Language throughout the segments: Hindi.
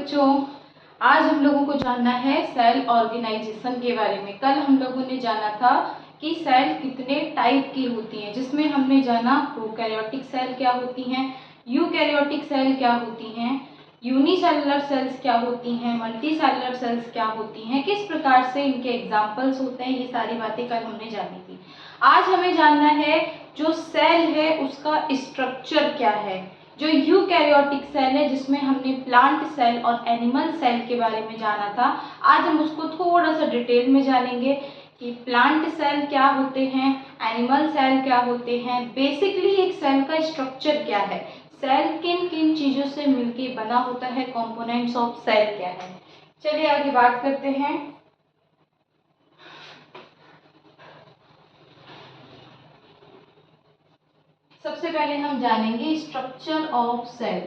बच्चों, आज हम लोगों को जानना है सेल ऑर्गेनाइजेशन के बारे में। कल हम लोगों ने जाना था कि सेल कितने टाइप की होती हैं, जिसमें हमने जाना प्रोकैरियोटिक सेल क्या होती हैं, यूकैरियोटिक सेल क्या होती हैं, यूनिसेलुलर सेल्स क्या होती हैं, मल्टीसेलुलर सेल्स क्या होती हैं, किस प्रकार से इनके एग्जाम्पल्स होते हैं। ये सारी बातें कल हमने जानी थी। आज हमें जानना है जो सेल है उसका स्ट्रक्चर क्या है। जो यूकैरियोटिक सेल है जिसमें हमने प्लांट सेल और एनिमल सेल के बारे में जाना था, आज हम उसको थोड़ा सा डिटेल में जानेंगे कि प्लांट सेल क्या होते हैं, एनिमल सेल क्या होते हैं, बेसिकली एक सेल का स्ट्रक्चर क्या है, सेल किन किन चीज़ों से मिलके बना होता है, कंपोनेंट्स ऑफ सेल क्या है। चलिए आगे बात करते हैं। सबसे पहले हम जानेंगे स्ट्रक्चर ऑफ सेल,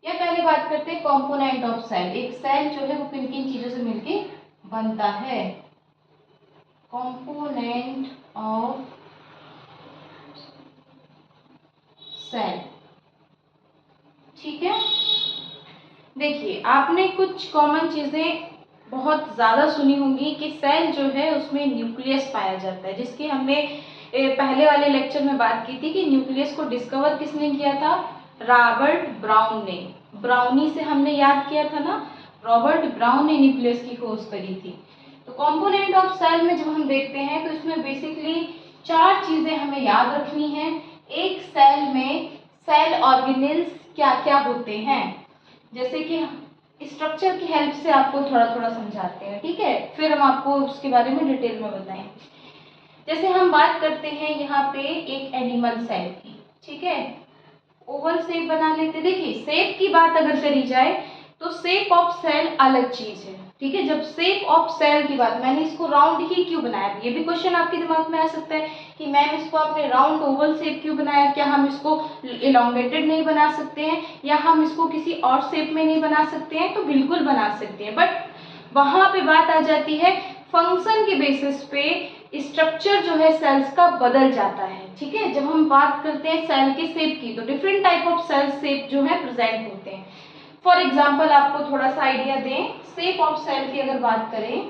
या पहले बात करते हैं कंपोनेंट ऑफ सेल। एक सेल जो है वो किन किन चीजों से मिलके बनता है। कंपोनेंट ऑफ सेल, ठीक है। देखिए, आपने कुछ कॉमन चीजें बहुत ज़्यादा सुनी होंगी कि सेल जो है उसमें न्यूक्लियस पाया जाता है, जिसकी हमने पहले वाले लेक्चर में बात की थी कि न्यूक्लियस को डिस्कवर किसने किया था, रॉबर्ट ब्राउन ने। ब्राउनी से हमने याद किया था ना, रॉबर्ट ब्राउन ने न्यूक्लियस की खोज करी थी। तो कंपोनेंट ऑफ सेल में जब हम देखते हैं तो इसमें बेसिकली 4 चीज़ें हमें याद रखनी है। एक सेल में सेल ऑर्गेनेल्स क्या क्या होते हैं, जैसे कि स्ट्रक्चर की हेल्प से आपको थोड़ा थोड़ा समझाते हैं, ठीक है, फिर हम आपको उसके बारे में डिटेल में बताएंगे। जैसे हम बात करते हैं यहाँ पे एक एनिमल सेल की, ठीक है, ओवल शेप बना लेते। देखिए, शेप की बात अगर करी जाए तो शेप ऑफ सेल अलग चीज है, ठीक है। जब शेप ऑफ सेल की बात, मैंने इसको राउंड ही क्यों बनाया, ये भी क्वेश्चन आपके दिमाग में आ सकता है कि मैम इसको आपने राउंड ओवल शेप क्यों बनाया, क्या हम इसको इलोंगेटेड नहीं बना सकते हैं, या हम इसको किसी और शेप में नहीं बना सकते हैं। तो बिल्कुल बना सकते हैं, बट वहां पे बात आ जाती है फंक्शन के बेसिस पे स्ट्रक्चर जो है सेल्स का बदल जाता है, ठीक है। जब हम बात करते हैं सेल के शेप की तो different type of cell shape जो है प्रेजेंट होते हैं। फॉर एग्जाम्पल आपको थोड़ा सा आइडिया दें, शेप ऑफ सेल की अगर बात करें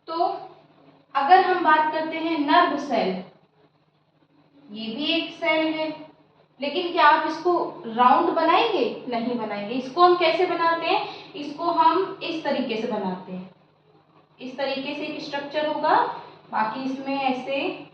तो अगर हम बात करते हैं नर्व सेल, ये भी एक सेल है, लेकिन क्या आप इसको राउंड बनाएंगे, नहीं बनाएंगे। इसको हम कैसे बनाते हैं, इसको हम इस तरीके से बनाते हैं, इस तरीके से एक स्ट्रक्चर होगा, बाकी इसमें ऐसे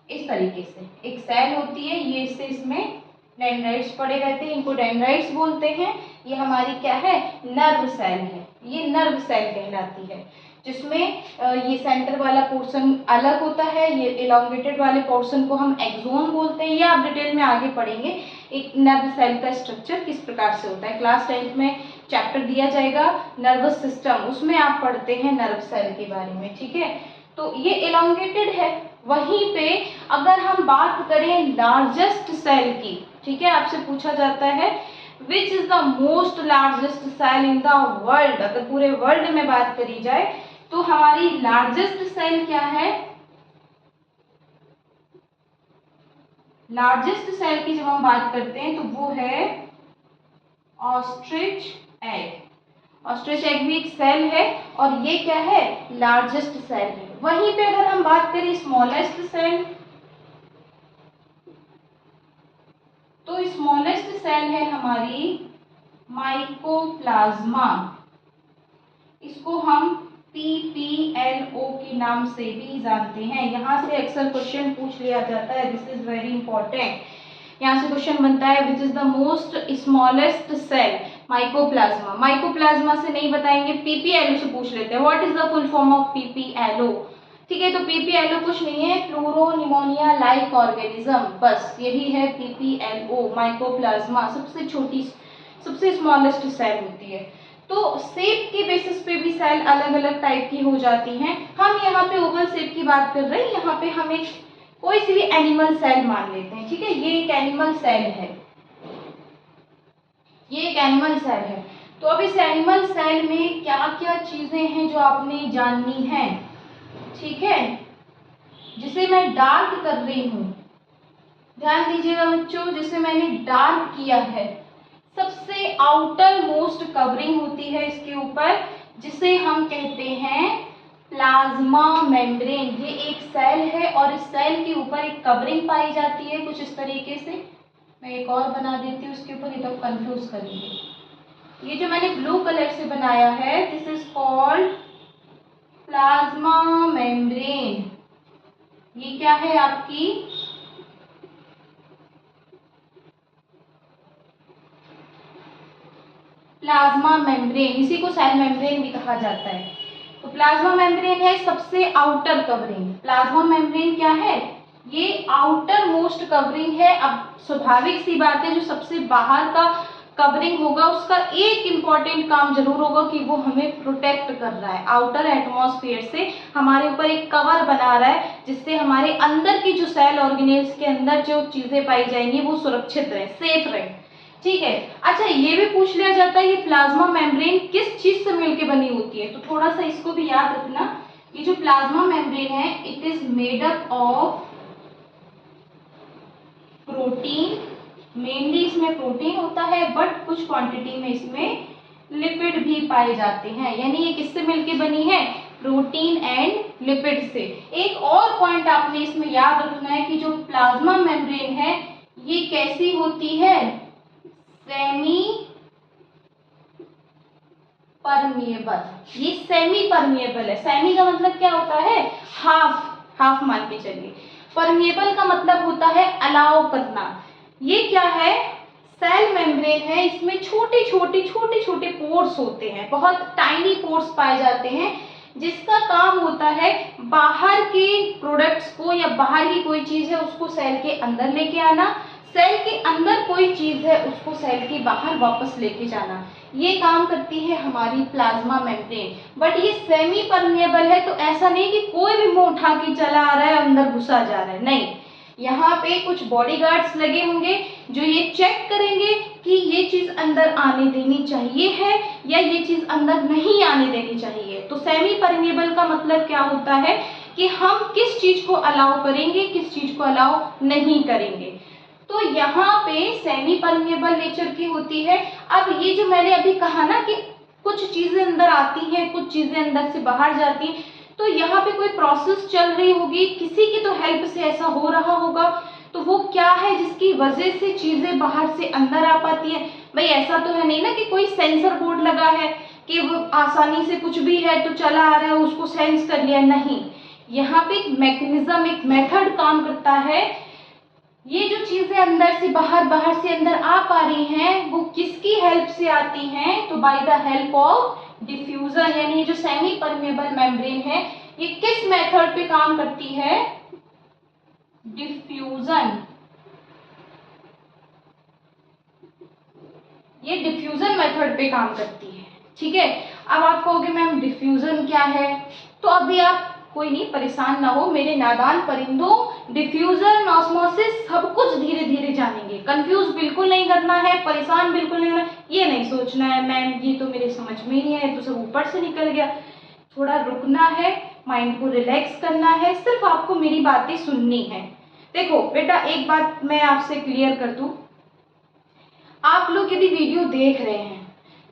इस तरीके से एक सेल होती है, ये इससे इसमें डेंड्राइट्स पड़े रहते हैं, इनको डेंड्राइट्स बोलते हैं। ये हमारी क्या है, नर्व सेल है, ये नर्व सेल कहलाती है, जिसमें ये सेंटर वाला पोर्शन अलग होता है, ये इलोंगेटेड वाले पोर्शन को हम एक्सोन बोलते हैं। ये आप डिटेल में आगे पढ़ेंगे एक नर्व सेल का स्ट्रक्चर किस प्रकार से होता है। क्लास 10th में चैप्टर दिया जाएगा नर्वस सिस्टम, उसमें आप पढ़ते हैं नर्व सेल के बारे में, ठीक है। तो ये इलोंगेटेड है। वहीं पे अगर हम बात करें लार्जेस्ट सेल की, ठीक है, आपसे पूछा जाता है which is the most largest cell in the world, अगर पूरे वर्ल्ड में बात करी जाए तो हमारी लार्जेस्ट सेल क्या है, लार्जेस्ट सेल की जब हम बात करते हैं तो वो है ऑस्ट्रिच एग। ऑस्ट्रिच एग भी एक सेल है और ये क्या है, लार्जेस्ट सेल है। वहीं पे अगर हम बात करें स्मॉलेस्ट सेल, तो स्मॉलेस्ट सेल है हमारी माइकोप्लाज्मा, इसको हम PPLO के नाम से भी जानते हैं। यहाँ से अक्सर क्वेश्चन पूछ लिया जाता है, दिस इज वेरी इंपॉर्टेंट। यहाँ से क्वेश्चन बनता है which is the most smallest cell, mycoplasma. Mycoplasma से नहीं बताएंगे, PPLO से पूछ लेते हैं, what is the full form of PPLO, ठीक है। तो PPLO कुछ नहीं है, प्लूरो निमोनिया लाइक ऑर्गेनिज्म, बस यही है PPLO, माइकोप्लाज्मा सबसे छोटी सबसे स्मॉलेस्ट सेल होती है। तो शेप के बेसिस पे भी सेल अलग अलग टाइप की हो जाती हैं। हम यहाँ पे ओवल शेप की बात कर रहे हैं, यहाँ पे हम एक कोई सी भी एनिमल सेल मान लेते हैं, ठीक है। ये एक एनिमल सेल है, ये एक एनिमल सेल है। तो अब इस एनिमल सेल में क्या क्या चीजें हैं जो आपने जाननी है, ठीक है, जिसे मैं डार्क कर रही हूँ, ध्यान दीजिएगा बच्चों, जिसे मैंने डार्क किया है, सबसे आउटर मोस्ट कवरिंग होती है इसके ऊपर, जिसे हम कहते हैं प्लाज्मा मेम्ब्रेन। ये एक सेल है और इस सेल के ऊपर एक कवरिंग पाई जाती है कुछ इस तरीके से। मैं एक और बना देती हूँ इसके ऊपर, ये तो कंफ्यूज करेंगे। ये जो मैंने ब्लू कलर से बनाया है, this is called plasma membrane. ये क्या है आपकी प्लाज्मा मेम्ब्रेन, इसी को सेल मेम्ब्रेन भी कहा जाता है। तो प्लाज्मा मेम्ब्रेन है सबसे आउटर कवरिंग। प्लाज्मा मेम्ब्रेन क्या है? ये आउटर मोस्ट कवरिंग है। अब स्वाभाविक सी बात है, जो सबसे बाहर का कवरिंग होगा उसका एक इम्पॉर्टेंट काम जरूर होगा कि वो हमें प्रोटेक्ट कर रहा है आउटर एटमॉस्फेयर से, हमारे ऊपर एक कवर बना रहा है जिससे हमारे अंदर की जो सेल ऑर्गेनेल्स के अंदर जो चीजें पाई जाएंगी वो सुरक्षित रहे, सेफ रहे। ठीक है। अच्छा, ये भी पूछ लिया जाता है ये प्लाज्मा मेम्ब्रेन किस चीज से मिलकर बनी होती है, तो थोड़ा सा इसको भी याद रखना। ये जो प्लाज्मा मेम्ब्रेन है, it is made up of protein. Mainly इसमें प्रोटीन होता है, बट कुछ क्वांटिटी में इसमें लिपिड भी पाए जाते हैं। यानी ये किससे मिलके बनी है? प्रोटीन एंड लिपिड से। एक और पॉइंट आपने इसमें याद रखना है कि जो प्लाज्मा मेम्ब्रेन है ये कैसी होती है? Semi permeable. ये सेमी परमिएबल है। सेमी का मतलब क्या होता है? हाफ मान के चलिए। परमिएबल का मतलब होता है अलाउ करना। ये क्या है? सेल मेम्ब्रेन है, इसमें छोटे छोटे पोर्स होते हैं, बहुत टाइनी पोर्स पाए जाते हैं, जिसका काम होता है बाहर के प्रोडक्ट्स को या बाहर की कोई चीज है उसको सेल के अंदर लेके आना, सेल के अंदर कोई चीज है उसको सेल के बाहर वापस लेके जाना। ये काम करती है हमारी प्लाज्मा मेम्ब्रेन। बट ये सेमी परमिएबल है, तो ऐसा नहीं कि कोई भी मुंह उठा के चला आ रहा है अंदर घुसा जा रहा है, नहीं। यहाँ पे कुछ बॉडीगार्ड्स लगे होंगे जो ये चेक करेंगे कि ये चीज अंदर आने देनी चाहिए है या ये चीज अंदर नहीं आने देनी चाहिए। तो सेमी परमिएबल का मतलब क्या होता है कि हम किस चीज को अलाउ करेंगे, किस चीज को अलाउ नहीं करेंगे। तो यहाँ पे सेमी परमिएबल नेचर की होती है। अब ये जो मैंने अभी कहा ना कि कुछ चीजें अंदर आती हैं, कुछ चीजें अंदर से बाहर जाती हैं, तो यहाँ पे कोई प्रोसेस चल रही होगी, किसी की तो हेल्प से ऐसा हो रहा होगा। तो वो क्या है जिसकी वजह से चीजें बाहर से अंदर आ पाती है? भाई ऐसा तो है नहीं ना कि कोई सेंसर बोर्ड लगा है कि वो आसानी से कुछ भी है तो चला आ रहा है उसको सेंस कर लिया, नहीं। यहाँ पे एक मैकेनिज्म, एक मेथड काम करता है। ये जो चीजें अंदर से बाहर, बाहर से अंदर आ पा रही हैं, वो किसकी हेल्प से आती हैं? तो by the help of diffusion. यानी जो सेमी परमेबल मेम्ब्रेन है ये किस मेथड पे काम करती है? डिफ्यूजन। ये डिफ्यूजन मेथड पे काम करती है। ठीक है। अब आप कहोगे मैम डिफ्यूजन क्या है, तो अभी आप कोई नहीं, परेशान ना हो मेरे नादान परिंदों। डिफ्यूजन, ऑस्मोसिस सब कुछ धीरे धीरे जानेंगे। कंफ्यूज बिल्कुल नहीं करना है, परेशान बिल्कुल नहीं होना, ये नहीं सोचना है मैम ये तो मेरे समझ में ही नहीं है, तो सब ऊपर से निकल गया। थोड़ा रुकना है, माइंड को रिलैक्स करना है, सिर्फ आपको मेरी बातें सुननी है। देखो बेटा, एक बात मैं आपसे क्लियर कर दूं, आप लोग यदि वीडियो देख रहे हैं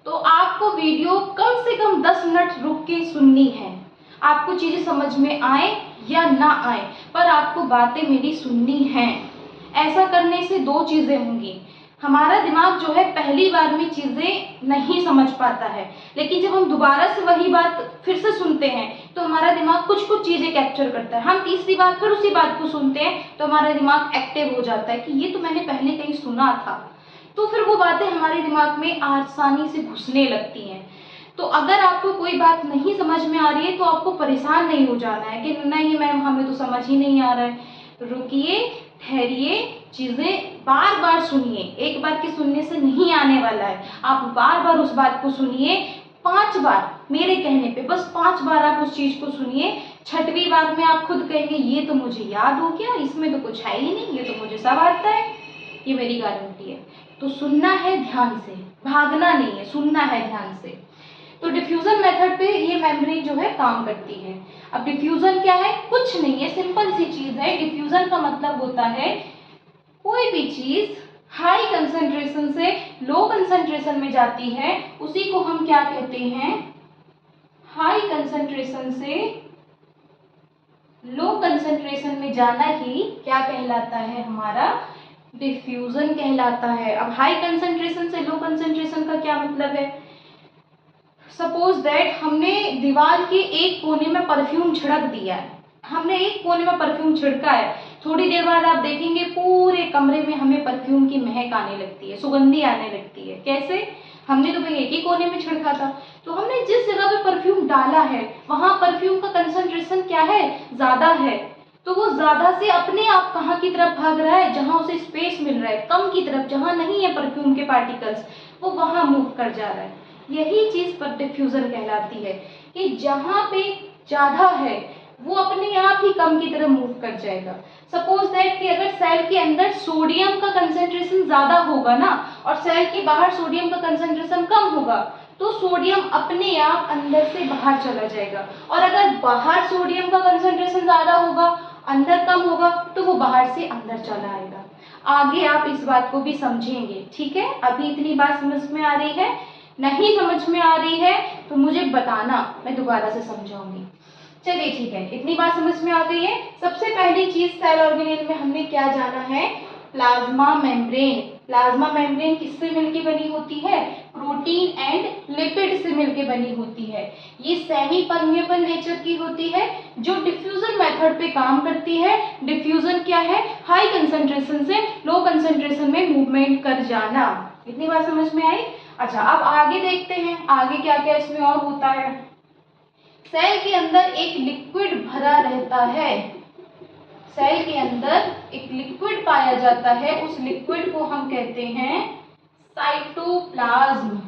तो आपको वीडियो कम से कम 10 मिनट रुक के सुननी है। आपको चीजें समझ में आए या ना आए, पर आपको बातें मेरी सुननी हैं। ऐसा करने से दो चीजें होंगी। हमारा दिमाग जो है पहली बार में चीजें नहीं समझ पाता है, लेकिन जब हम दोबारा से वही बात फिर से सुनते हैं तो हमारा दिमाग कुछ कुछ चीजें कैप्चर करता है। हम तीसरी बार फिर उसी बात को सुनते हैं तो हमारा दिमाग एक्टिव हो जाता है कि ये तो मैंने पहले कहीं सुना था, तो फिर वो बातें हमारे दिमाग में आसानी से घुसने लगती हैं। तो अगर आपको कोई बात नहीं समझ में आ रही है तो आपको परेशान नहीं हो जाना है कि नहीं मैम हमें तो समझ ही नहीं आ रहा है। रुकिए, ठहरिए, चीजें बार बार सुनिए। एक बार के सुनने से नहीं आने वाला है, आप बार बार उस बात को सुनिए। 5 बार मेरे कहने पे, बस 5 बार आप उस चीज को सुनिए। 6वीं बार में आप खुद कहेंगे ये तो मुझे याद हो गया, इसमें तो कुछ है ही नहीं, ये तो मुझे सब आता है, ये मेरी गारंटी है। तो सुनना है ध्यान से, भागना नहीं है, सुनना है ध्यान से। तो डिफ्यूजन मेथड पे ये मेमोरी जो है काम करती है। अब डिफ्यूजन क्या है? कुछ नहीं है, सिंपल सी चीज है। डिफ्यूजन का मतलब होता है कोई भी चीज हाई कंसंट्रेशन से लो कंसंट्रेशन में जाती है उसी को हम क्या कहते हैं, हाई कंसंट्रेशन से लो कंसंट्रेशन में जाना ही क्या कहलाता है, हमारा डिफ्यूजन कहलाता है। अब हाई कंसंट्रेशन से लो कंसंट्रेशन का क्या मतलब है, सपोज दैट हमने दीवार के एक कोने में परफ्यूम छिड़क दिया है, हमने एक कोने में परफ्यूम छिड़का है, थोड़ी देर बाद आप देखेंगे पूरे कमरे में हमें परफ्यूम की महक आने लगती है, सुगंधी आने लगती है। कैसे, हमने तो भाई एक ही कोने में छिड़का था, तो हमने जिस जगह पे परफ्यूम डाला है वहां परफ्यूम का कंसंट्रेशन क्या है, ज्यादा है, तो वो ज्यादा से अपने आप कहाँ की तरफ भाग रहा है, जहां उसे स्पेस मिल रहा है, कम की तरफ जहां नहीं है परफ्यूम के पार्टिकल्स, वो वहां मूव कर जा रहा है। यही चीज पर डिफ्यूजन कहलाती है कि जहां पे ज्यादा है वो अपने आप ही कम की तरफ मूव कर जाएगा। सपोज दैट कि अगर सेल के अंदर सोडियम का कंसंट्रेशन ज्यादा होगा ना और सेल के बाहर सोडियम का कंसंट्रेशन कम होगा, तो सोडियम अपने आप अंदर से बाहर चला जाएगा, और अगर बाहर सोडियम का कंसंट्रेशन ज्यादा होगा अंदर कम होगा तो वो बाहर से अंदर चला आएगा। आगे आप इस बात को भी समझेंगे, ठीक है। अभी इतनी बात समझ में आ रही है, नहीं समझ में आ रही है तो मुझे बताना, मैं दोबारा से समझाऊंगी। चलिए ठीक है, इतनी बात समझ में आ गई है। सबसे पहली चीज सेल ऑर्गेनेल में हमने क्या जाना है, प्लाज्मा मेम्ब्रेन। प्लाज्मा मेम्ब्रेन किससे मिलकर बनी होती है, प्रोटीन एंड लिपिड से मिलकर बनी होती है। ये सेमी परमेबल नेचर की होती है जो डिफ्यूजन मेथड पे काम करती है। डिफ्यूजन क्या है, हाई कंसंट्रेशन से लो कंसंट्रेशन में मूवमेंट कर जाना। इतनी बात समझ में आई। अच्छा, अब आगे देखते हैं आगे क्या क्या इसमें और होता है। सेल के अंदर एक लिक्विड भरा रहता है, सेल के अंदर एक लिक्विड पाया जाता है, उस लिक्विड को हम कहते हैं साइटोप्लाज्म।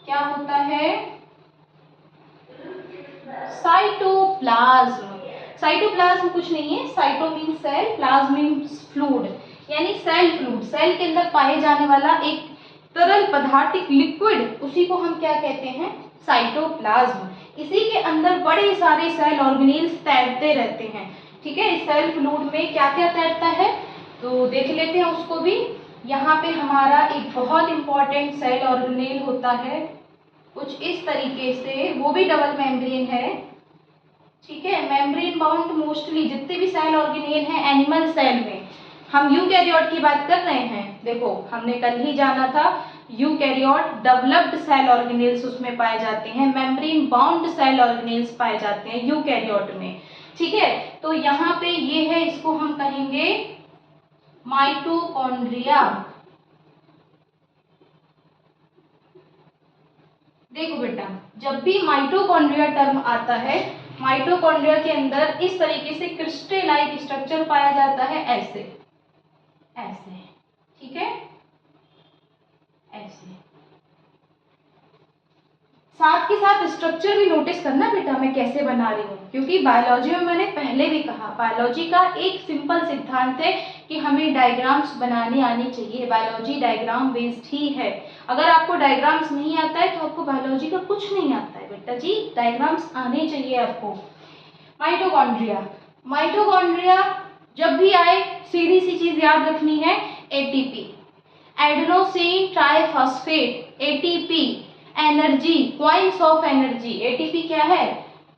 क्या होता है, साइटोप्लाज्म। साइटोप्लाज्म कुछ नहीं है, cyto means cell, plasm means fluid, यानी सेल फ्लूइड। सेल के अंदर पाए जाने वाला एक तरल पदार्थ, एक लिक्विड, उसी को हम क्या कहते हैं, साइटोप्लाज्म। इसी के अंदर बड़े सारे सेल ऑर्गेनेल्स तैरते रहते हैं, ठीक है। इस सेल फ्लूइड में क्या क्या तैरता है तो देख लेते हैं उसको भी। यहाँ पे हमारा एक बहुत इंपॉर्टेंट सेल ऑर्गेनेल होता है कुछ इस तरीके से, वो भी डबल मेम्ब्रेन है, ठीक है। मेम्ब्रेन बाउंड मोस्टली जितने भी सेल ऑर्गेनेल हैं एनिमल सेल में, हम यूकैरियोट की बात कर रहे हैं। देखो हमने कल ही जाना था यूकैरियोट डेवलप्ड सेल ऑर्गेनेल्स उसमें पाए जाते हैं, मेम्ब्रेन बाउंड सेल ऑर्गेनेल्स पाए जाते हैं यूकैरियोट में, ठीक है। तो यहाँ पे ये है, इसको हम कहेंगे माइटोकॉन्ड्रिया। देखो बेटा, जब भी माइटोकॉन्ड्रिया टर्म आता है, माइटोकॉन्ड्रिया के अंदर इस तरीके से क्रिस्टल लाइक स्ट्रक्चर पाया जाता है, ऐसे ऐसे, ठीक है, ऐसे। साथ के साथ स्ट्रक्चर भी नोटिस करना बेटा मैं कैसे बना रही हूँ, क्योंकि बायोलॉजी में मैंने पहले भी कहा बायोलॉजी का एक सिंपल सिद्धांत है कि हमें डायग्राम्स बनाने आने चाहिए। बायोलॉजी डायग्राम बेस्ड ही है। अगर आपको डायग्राम्स नहीं आता है तो आपको बायोलॉजी का कुछ नहीं आता है बेटा जी, डायग्राम्स आने चाहिए आपको। माइटोकॉन्ड्रिया, माइटोकॉन्ड्रिया जब भी आए सीधी सी चीज याद रखनी है, ATP, adenosine triphosphate, ATP, energy, points of energy. ATP क्या है,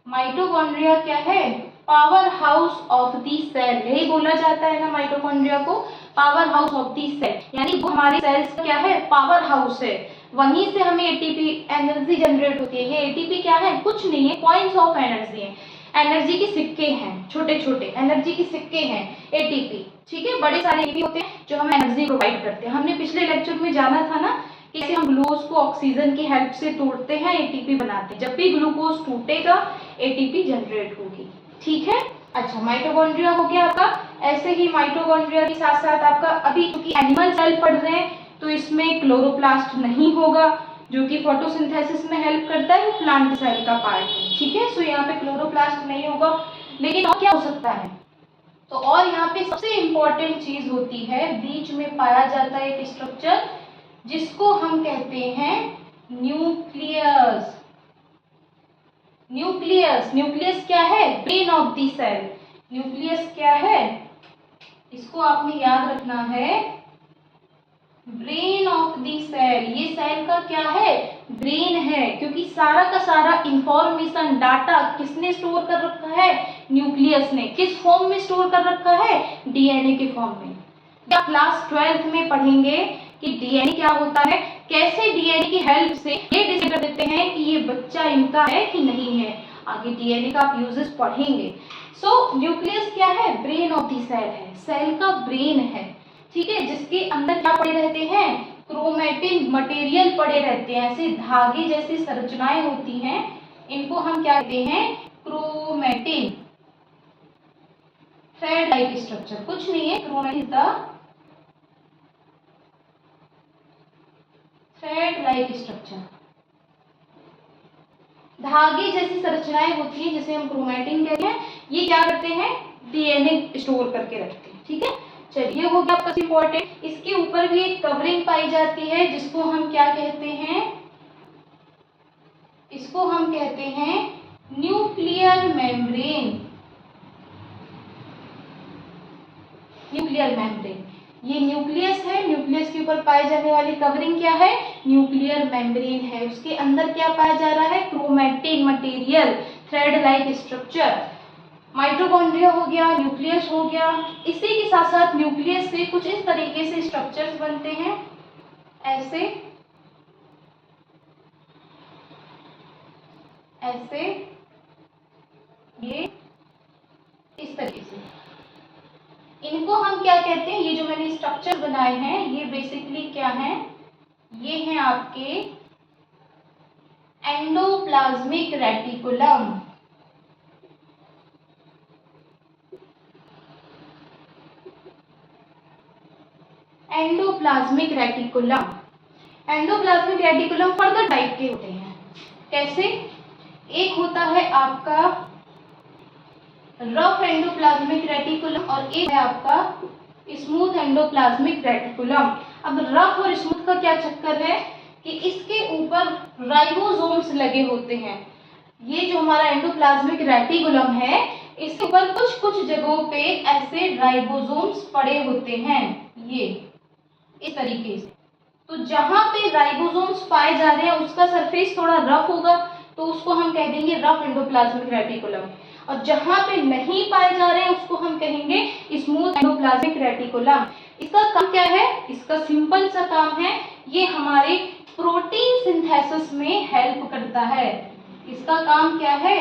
माइटोकॉन्ड्रिया क्या है, powerhouse of the cell. यही बोला जाता है ना माइटोकॉन्ड्रिया को, powerhouse of the cell, यानी वो हमारे सेल्स का क्या है, पावर हाउस है। वहीं से हमें एटीपी एनर्जी जनरेट होती है। ये एटीपी क्या है, कुछ नहीं है, पॉइंट्स ऑफ एनर्जी है, एनर्जी के सिक्के हैं, छोटे छोटे एनर्जी के सिक्के हैं एटीपी, ठीक है। बड़े सारे एटीपी होते हैं जो हमें एनर्जी प्रोवाइड करते हैं। हमने पिछले लेक्चर में जाना था ना कैसे हम ग्लूकोज को ऑक्सीजन की हेल्प से तोड़ते हैं, एटीपी बनाते हैं। जब भी ग्लूकोज टूटेगा एटीपी जनरेट होगी, ठीक है। अच्छा, माइटोकॉन्ड्रिया हो गया आपका। ऐसे ही माइटोकॉन्ड्रिया के साथ साथ आपका, अभी क्योंकि एनिमल सेल पढ़ रहे हैं तो इसमें क्लोरोप्लास्ट नहीं होगा, जो कि फोटोसिंथेसिस में हेल्प करता है, वो प्लांट सेल का पार्ट है, ठीक है। सो यहाँ पे क्लोरोप्लास्ट नहीं होगा, लेकिन और क्या हो सकता है, तो और यहाँ पे सबसे इंपॉर्टेंट चीज होती है, बीच में पाया जाता है एक स्ट्रक्चर जिसको हम कहते हैं न्यूक्लियस। न्यूक्लियस, न्यूक्लियस क्या है, brain of the cell. Nucleus क्या है, इसको आपने याद रखना है, ब्रेन ऑफ द सेल। ये सेल का क्या है, ब्रेन है, क्योंकि सारा का सारा इंफॉर्मेशन डाटा किसने स्टोर कर रखा है, न्यूक्लियस ने। किस फॉर्म में स्टोर कर रखा है, डीएनए के फॉर्म में। क्या क्लास 12th में पढ़ेंगे कि डीएनए क्या होता है, कैसे डीएनए की हेल्प से ये डिसाइड कर देते हैं कि ये बच्चा इनका है कि नहीं है। आगे डीएनए का आप यूजेस पढ़ेंगे। सो न्यूक्लियस क्या है, ब्रेन ऑफ द सेल है, सेल का ब्रेन है, ठीक है, जिसके अंदर क्या पड़े रहते हैं, क्रोमेटिन मटेरियल पड़े रहते हैं, ऐसे धागे जैसी संरचनाएं होती हैं, इनको हम क्या कहते हैं, क्रोमेटिन। थ्रेड लाइक स्ट्रक्चर कुछ नहीं है, chromatin the thread like structure, धागे जैसी संरचनाएं होती है जिसे हम क्रोमेटिन कहते हैं। ये क्या करते हैं, डीएनए स्टोर करके रखते हैं, ठीक है। चलिए हो गया आपका इंपॉर्टेंट। इसके ऊपर भी एक कवरिंग पाई जाती है जिसको हम क्या कहते हैं, इसको हम कहते हैं न्यूक्लियर मेम्ब्रेन। न्यूक्लियर मेम्ब्रेन, ये न्यूक्लियस है, न्यूक्लियस के ऊपर पाई जाने वाली कवरिंग क्या है, न्यूक्लियर मेम्ब्रेन है। उसके अंदर क्या पाया जा रहा है, chromatin material, thread like structure. Mitochondria हो गया, न्यूक्लियस हो गया। इसी के साथ साथ न्यूक्लियस से कुछ इस तरीके से स्ट्रक्चर्स बनते हैं, ऐसे ऐसे, ये इस तरीके से। इनको हम क्या कहते हैं, ये जो मैंने स्ट्रक्चर बनाए हैं ये बेसिकली क्या हैं, ये हैं आपके endoplasmic reticulum. Endoplasmic reticulum, endoplasmic reticulum further type के होते हैं। कैसे, एक होता है आपका रफ एंडोप्लाज्मिक रेटिकुलम और एक है आपका स्मूथ एंडोप्लाज्मिक रेटिकुलम। अब रफ और स्मूथ का क्या चक्कर है कि इसके ऊपर राइबोसोम्स लगे होते हैं। ये जो हमारा एंडोप्लाज्मिक रेटिकुलम है इसके ऊपर कुछ कुछ जगहों पे ऐसे राइबोसोम्स पड़े होते हैं, ये इस तरीके से। तो जहां पे राइबोसोम्स पाए जा रहे हैं उसका सरफेस थोड़ा रफ होगा तो उसको हम कह देंगे रफ एंडोप्लाज्मिक रेटिकुलम, और जहां पे नहीं पाए जा रहे हैं उसको हम कहेंगे स्मूथ एंडोप्लाज्मिक रेटिकुलम। इसका काम क्या है, इसका सिंपल सा काम है, ये हमारे प्रोटीन सिंथेसिस में हेल्प करता है। इसका काम क्या है,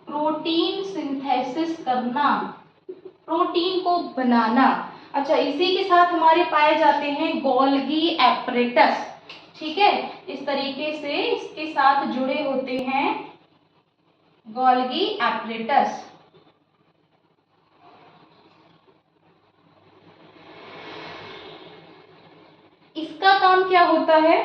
प्रोटीन सिंथेसिस करना, प्रोटीन को बनाना। अच्छा, इसी के साथ हमारे पाए जाते हैं गोल्गी एपरेटस, ठीक है, इस तरीके से इसके साथ जुड़े होते हैं गोल्गी एपरेटस। इसका काम क्या होता है,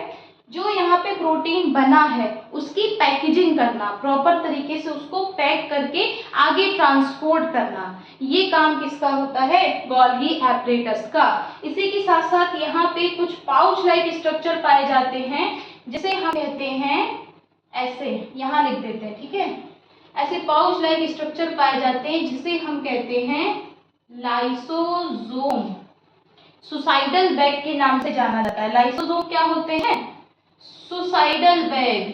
जो यहाँ पे प्रोटीन बना है उसकी पैकेजिंग करना, प्रॉपर तरीके से उसको पैक करके आगे ट्रांसपोर्ट करना, ये काम किसका होता है, गोल्गी एपरेटस का। इसी के साथ साथ यहाँ पे कुछ पाउच लाइक स्ट्रक्चर पाए जाते हैं जिसे हम कहते हैं, ऐसे यहाँ लिख देते हैं, ठीक है, ऐसे पाउच लाइक स्ट्रक्चर पाए जाते हैं जिसे हम कहते हैं लाइसोसोम। सुसाइडल बैग के नाम से जाना जाता है। लाइसोसोम क्या होते हैं, सुसाइडल बैग।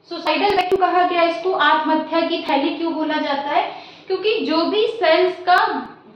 सुसाइडल बैग क्यों कहा गया इसको, आत्महत्या की थैली क्यों बोला जाता है, क्योंकि जो भी सेल्स का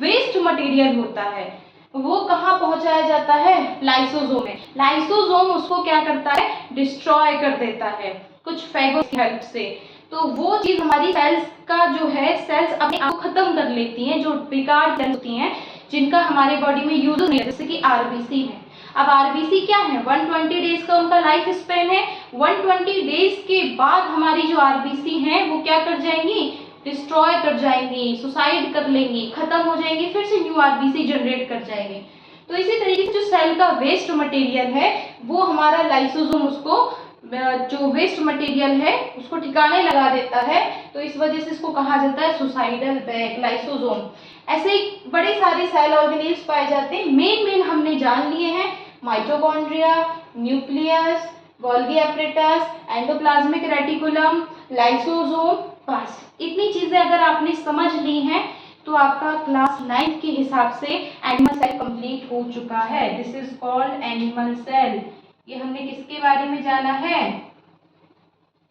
वेस्ट मटेरियल होता है वो कहाँ पहुंचाया जाता है, लाइसोसोम में। लाइसोसोम उसको क्या करता है, डिस्ट्रॉय कर देता है कुछ फैगो की हेल्प से। तो वो चीज हमारी सेल्स का जो है, सेल्स अपने आप को खत्म कर लेती हैं, जो बेकार सेल्स होती हैं जिनका हमारे बॉडी में यूज नहीं है, जैसे कि आरबीसी है। अब आरबीसी क्या है, 120 डेज का उनका लाइफ स्पेन है। 120 डेज के बाद हमारी जो आरबीसी हैं वो क्या कर जाएंगी, डिस्ट्रॉय कर जाएंगी, सुसाइड कर लेंगी, खत्म हो जाएंगी, फिर से न्यू आरबीसी जनरेट कर जाएंगे। तो इसी तरीके से जो सेल का वेस्ट मटेरियल है वो हमारा लाइसोसोम उसको, जो वेस्ट मटेरियल है उसको ठिकाने लगा देता है। तो इस वजह से इसको कहा जाता है सुसाइडल बैग, लाइसोसोम। ऐसे ही बड़े सारे सेल ऑर्गेनेल्स पाए जाते हैं, मेन हमने जान लिए हैं, mitochondria, nucleus, Golgi apparatus, endoplasmic reticulum, lysosome, बस इतनी चीज़ें अगर आपने समझ ली हैं तो आपका क्लास 9 के हिसाब से एनिमल सेल कंप्लीट हो चुका है। This is called animal cell. ये हमने किसके बारे में जाना है?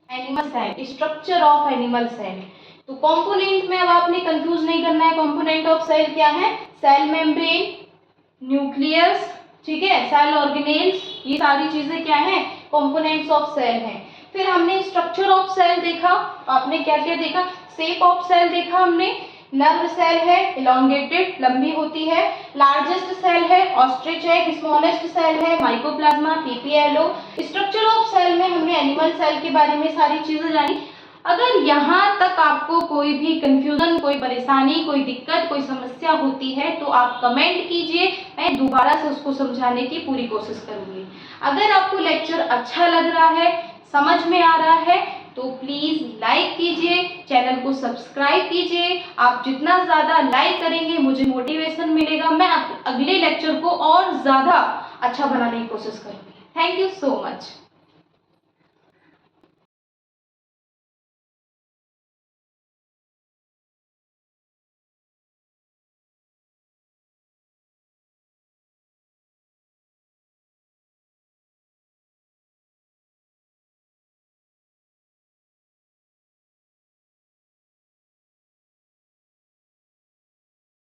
Animal cell, structure of animal cell. तो कंपोनेंट में अब आपने कंफ्यूज नहीं करना है। कंपोनेंट ऑफ सेल क्या है? सेल मेम्ब्रेन, न्यूक्लियस, ठीक है, सेल ऑर्गेनेल्स, ये सारी चीजें क्या है? कंपोनेंट्स ऑफ सेल हैं। फिर हमने स्ट्रक्चर ऑफ सेल देखा। आपने क्या क्या देखा? शेप ऑफ सेल देखा हमने। नर्व सेल है, इलोंगेटेड, लंबी होती है। लार्जेस्ट सेल है, ऑस्ट्रिच एग। स्मॉलेस्ट सेल है, mycoplasma, PPLO. Structure of cell में हमने एनिमल सेल के बारे में सारी चीजें जानी। अगर यहाँ तक आपको कोई भी कंफ्यूजन, कोई परेशानी, कोई दिक्कत, कोई समस्या होती है तो आप कमेंट कीजिए, मैं दोबारा से उसको समझाने की पूरी कोशिश करूँगी। अगर आपको लेक्चर अच्छा लग रहा है, समझ में आ रहा है, तो प्लीज़ लाइक कीजिए, चैनल को सब्सक्राइब कीजिए। आप जितना ज़्यादा लाइक करेंगे मुझे मोटिवेशन मिलेगा, मैं अगले लेक्चर को और ज़्यादा अच्छा बनाने की कोशिश करूँगी। Thank you so much.